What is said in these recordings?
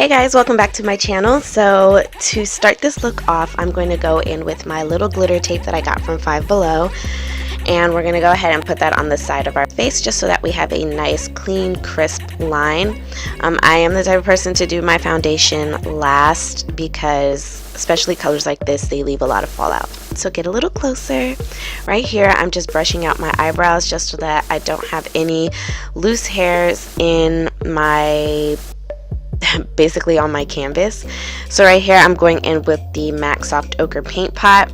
Hey guys, welcome back to my channel. So to start this look off, I'm going to go in with my little glitter tape that I got from Five Below, and we're going to go ahead and put that on the side of our face just so that we have a nice clean crisp line. I am the type of person to do my foundation last because especially colors like this, they leave a lot of fallout. So get a little closer. Right here I'm just brushing out my eyebrows just so that I don't have any loose hairs in my basically on my canvas. So right here I'm going in with the MAC Soft Ochre paint pot.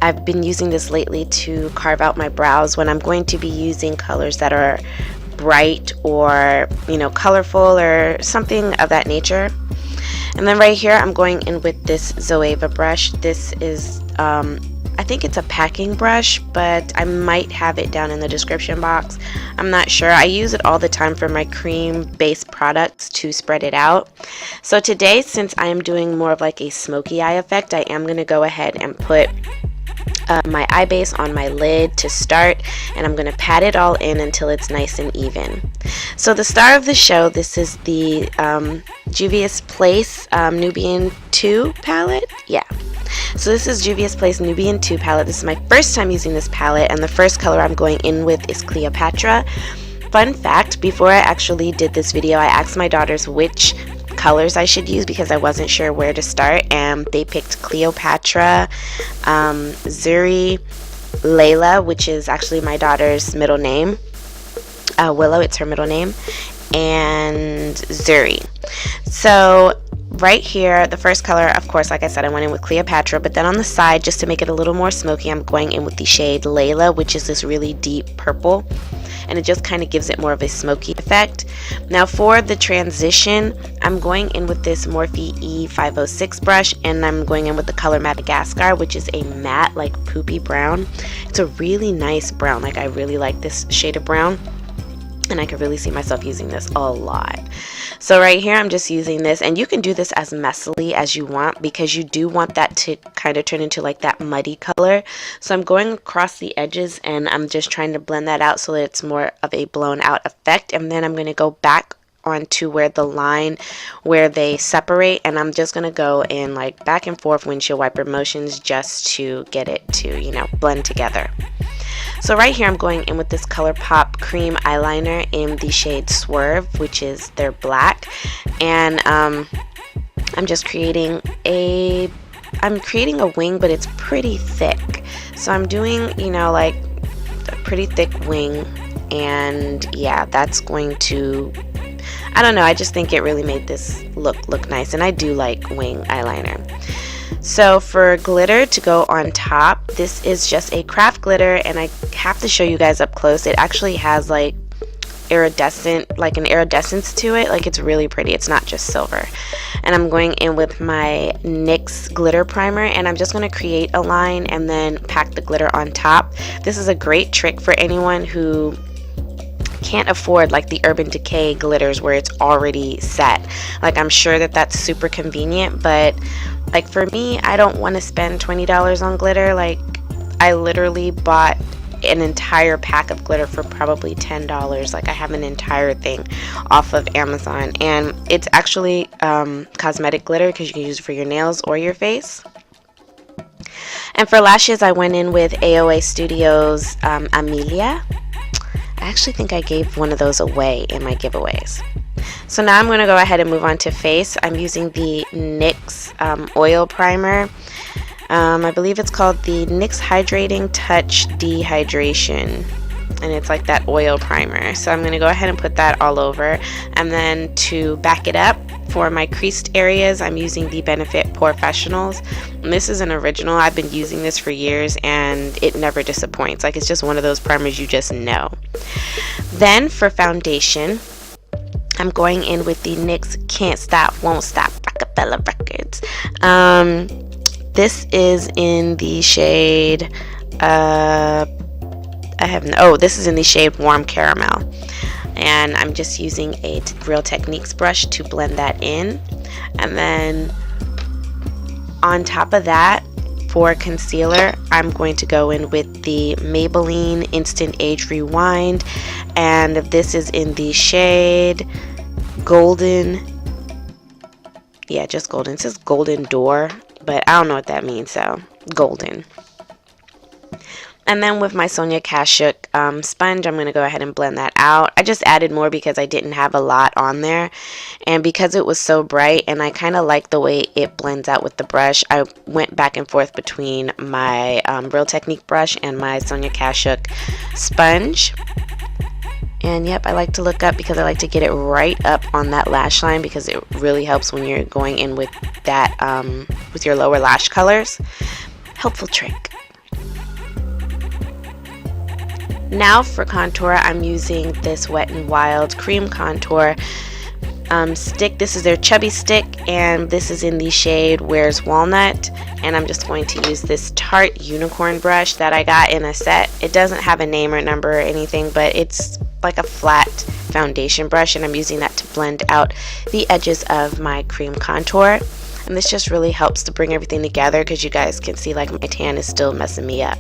I've been using this lately to carve out my brows when I'm going to be using colors that are bright or, you know, colorful or something of that nature. And then right here I'm going in with this Zoeva brush. This is I think it's a packing brush, but I might have it down in the description box. I'm not sure. I use it all the time for my cream based products to spread it out. So today, since I am doing more of like a smoky eye effect, I am going to go ahead and put my eye base on my lid to start, and I'm going to pat it all in until it's nice and even. So the star of the show, this is the Juvias Place Nubian 2 palette. Yeah. So this is Juvias Place Nubian 2 palette. This is my first time using this palette, and the first color I'm going in with is Cleopatra. Fun fact, before I actually did this video, I asked my daughters which colors I should use because I wasn't sure where to start, and they picked Cleopatra, Zuri, Layla, which is actually my daughter's middle name, Willow, it's her middle name, and Zuri. So right here, the first color, of course, like I said, I went in with Cleopatra, but then on the side, just to make it a little more smoky, I'm going in with the shade Layla, which is this really deep purple, and it just kind of gives it more of a smoky effect. Now for the transition, I'm going in with this Morphe E506 brush, and I'm going in with the color Madagascar, which is a matte, like poopy brown. It's a really nice brown. Like, I really like this shade of brown, and I could really see myself using this a lot. So right here I'm just using this, and you can do this as messily as you want because you do want that to kind of turn into like that muddy color. So I'm going across the edges and I'm just trying to blend that out so that it's more of a blown out effect, and then I'm going to go back onto where the line where they separate, and I'm just going to go in like back and forth windshield wiper motions just to get it to, you know, blend together. So right here I'm going in with this ColourPop cream eyeliner in the shade Swerve, which is their black, and I'm just creating a wing, but it's pretty thick. So I'm doing, you know, like a pretty thick wing, and yeah, that's going to, I don't know, I just think it really made this look nice, and I do like wing eyeliner. So for glitter to go on top, this is just a craft glitter, and I have to show you guys up close. It actually has like an iridescence to it. Like, it's really pretty. It's not just silver. And I'm going in with my NYX glitter primer, and I'm just going to create a line and then pack the glitter on top. This is a great trick for anyone who can't afford like the Urban Decay glitters where it's already set. Like, I'm sure that that's super convenient, but like for me, I don't want to spend $20 on glitter. Like, I literally bought an entire pack of glitter for probably $10. Like, I have an entire thing off of Amazon, and it's actually cosmetic glitter because you can use it for your nails or your face. And for lashes, I went in with AOA Studios Amelia. I actually think I gave one of those away in my giveaways. So now I'm going to go ahead and move on to face. I'm using the NYX oil primer. I believe it's called the NYX Hydrating Touch Dehydration, and it's like that oil primer. So I'm going to go ahead and put that all over, and then to back it up for my creased areas, I'm using the Benefit Professionals. And this is an original. I've been using this for years and it never disappoints. Like, it's just one of those primers you just know. Then for foundation, I'm going in with the NYX Can't Stop Won't Stop Rockefeller Records. This is in the shade this is in the shade Warm Caramel, and I'm just using a Real Techniques brush to blend that in. And then on top of that, for concealer, I'm going to go in with the Maybelline Instant Age Rewind, and this is in the shade Golden Yeah, just golden. It says golden door, but I don't know what that means, so golden. And then with my Sonia Kashuk sponge, I'm going to go ahead and blend that out. I just added more because I didn't have a lot on there. And because it was so bright and I kind of like the way it blends out with the brush, I went back and forth between my Real Technique brush and my Sonia Kashuk sponge. And yep, I like to look up because I like to get it right up on that lash line because it really helps when you're going in with that, with your lower lash colors. Helpful trick. Now for contour, I'm using this Wet n Wild Cream Contour stick. This is their chubby stick, and this is in the shade Where's Walnut. And I'm just going to use this Tarte Unicorn brush that I got in a set. It doesn't have a name or number or anything, but it's like a flat foundation brush, and I'm using that to blend out the edges of my cream contour. And this just really helps to bring everything together because you guys can see like my tan is still messing me up.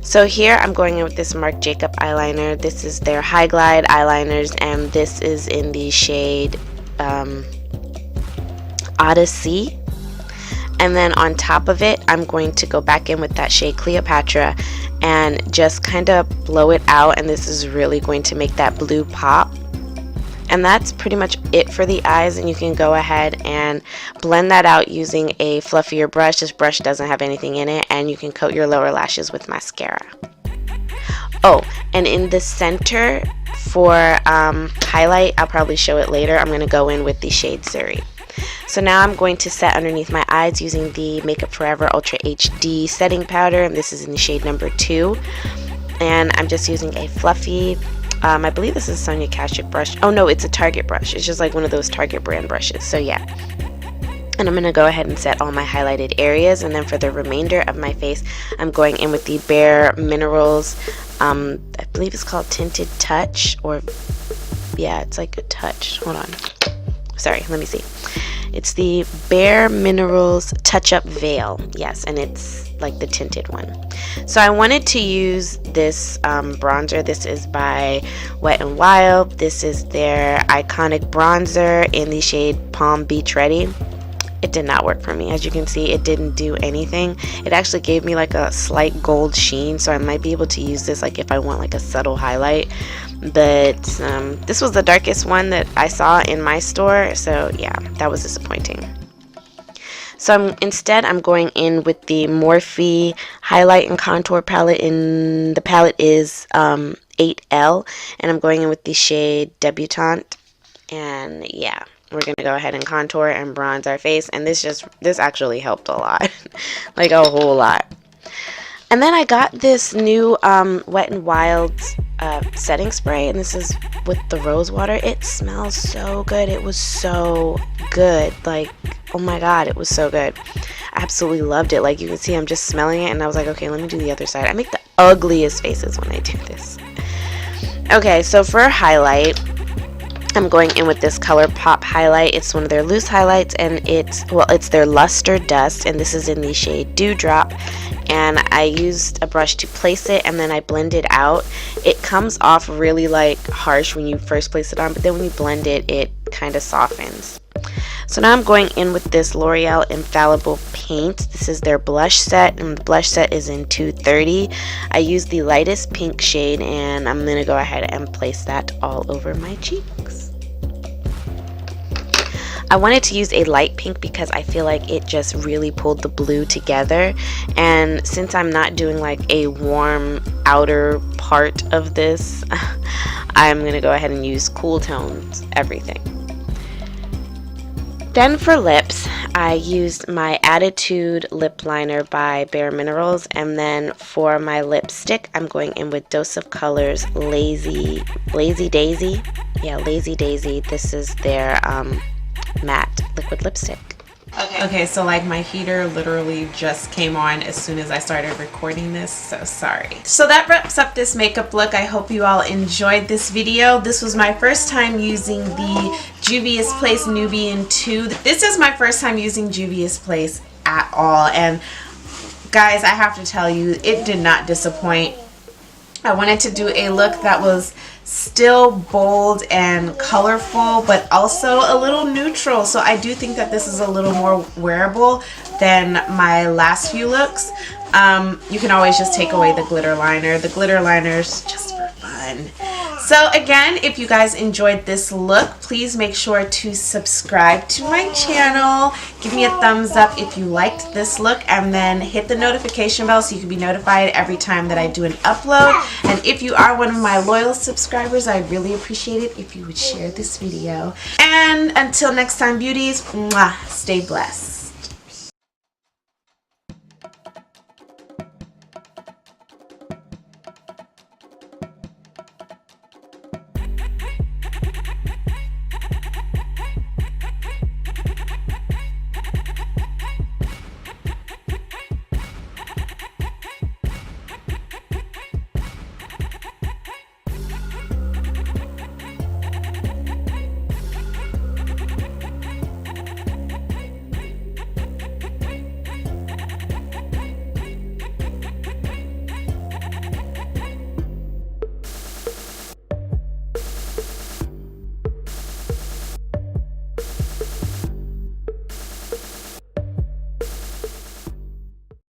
So here I'm going in with this Marc Jacob eyeliner. This is their High Glide eyeliners, and this is in the shade Odyssey. And then on top of it, I'm going to go back in with that shade Cleopatra and just kind of blow it out, and this is really going to make that blue pop. And that's pretty much it for the eyes, and you can go ahead and blend that out using a fluffier brush. This brush doesn't have anything in it, and you can coat your lower lashes with mascara. Oh, and in the center for highlight, I'll probably show it later, I'm going to go in with the shade Suri. So now I'm going to set underneath my eyes using the Makeup Forever Ultra HD setting powder, and this is in the shade number 2. And I'm just using a fluffy, I believe this is a Sonia Kashuk brush. Oh no, it's a Target brush. It's just like one of those Target brand brushes. So yeah. And I'm going to go ahead and set all my highlighted areas. And then for the remainder of my face, I'm going in with the Bare Minerals, I believe it's called Tinted Touch, or yeah, it's like a touch. Hold on. Sorry, let me see. It's the Bare Minerals Touch Up Veil. Yes, and it's like the tinted one. So I wanted to use this bronzer. This is by Wet n Wild. This is their iconic bronzer in the shade Palm Beach Ready. It did not work for me. As you can see, it didn't do anything. It actually gave me like a slight gold sheen, so I might be able to use this like if I want like a subtle highlight. But this was the darkest one that I saw in my store, so yeah, that was disappointing. So instead I'm going in with the Morphe highlight and contour palette, and the palette is 8L, and I'm going in with the shade Debutante. And yeah, we're gonna go ahead and contour and bronze our face, and this actually helped a lot. Like a whole lot. And then I got this new Wet n Wild setting spray, and this is with the rose water. It smells so good. It was so good. Like, oh my god, it was so good. I absolutely loved it. Like, you can see I'm just smelling it, and I was like, okay, let me do the other side. I make the ugliest faces when I do this. Okay, so for highlight, I'm going in with this ColourPop highlight. It's one of their loose highlights, and it's their Luster Dust, and this is in the shade Dewdrop. And I used a brush to place it, and then I blend it out. It comes off really like harsh when you first place it on, but then when you blend it, it kind of softens. So now I'm going in with this L'Oreal Infallible Paint. This is their blush set, and the blush set is in 230. I used the lightest pink shade, and I'm going to go ahead and place that all over my cheeks. I wanted to use a light pink because I feel like it just really pulled the blue together, and since I'm not doing like a warm outer part of this, I'm going to go ahead and use cool tones everything. Then for lips, I used my Attitude lip liner by Bare Minerals, and then for my lipstick, I'm going in with Dose of Colors Lazy Daisy. Yeah, Lazy Daisy. This is their matte liquid lipstick. Okay, so like my heater literally just came on as soon as I started recording this, so sorry. So that wraps up this makeup look. I hope you all enjoyed this video. This was my first time using the Juvia's Place Nubian 2. This is my first time using Juvia's Place at all, and guys, I have to tell you, it did not disappoint. I wanted to do a look that was still bold and colorful, but also a little neutral. So I do think that this is a little more wearable than my last few looks. You can always just take away the glitter liner. The glitter liner's just for fun. So again, if you guys enjoyed this look, please make sure to subscribe to my channel. Give me a thumbs up if you liked this look, and then hit the notification bell so you can be notified every time that I do an upload. And if you are one of my loyal subscribers, I'd really appreciate it if you would share this video. And until next time, beauties, mwah, stay blessed.